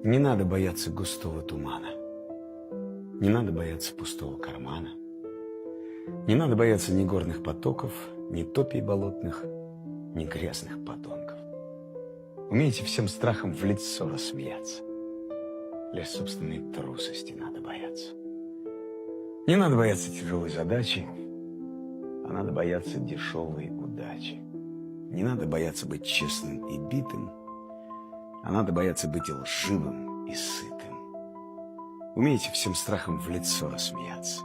Не надо бояться густого тумана. Не надо бояться пустого кармана. Не надо бояться ни горных потоков, ни топий болотных, ни грязных подонков. Умейте всем страхом в лицо рассмеяться. Лишь собственной трусости надо бояться. Не надо бояться тяжелой задачи, а надо бояться дешевой удачи. Не надо бояться быть честным и битым, а надо бояться быть лживым и сытым. Умейте всем страхом в лицо рассмеяться.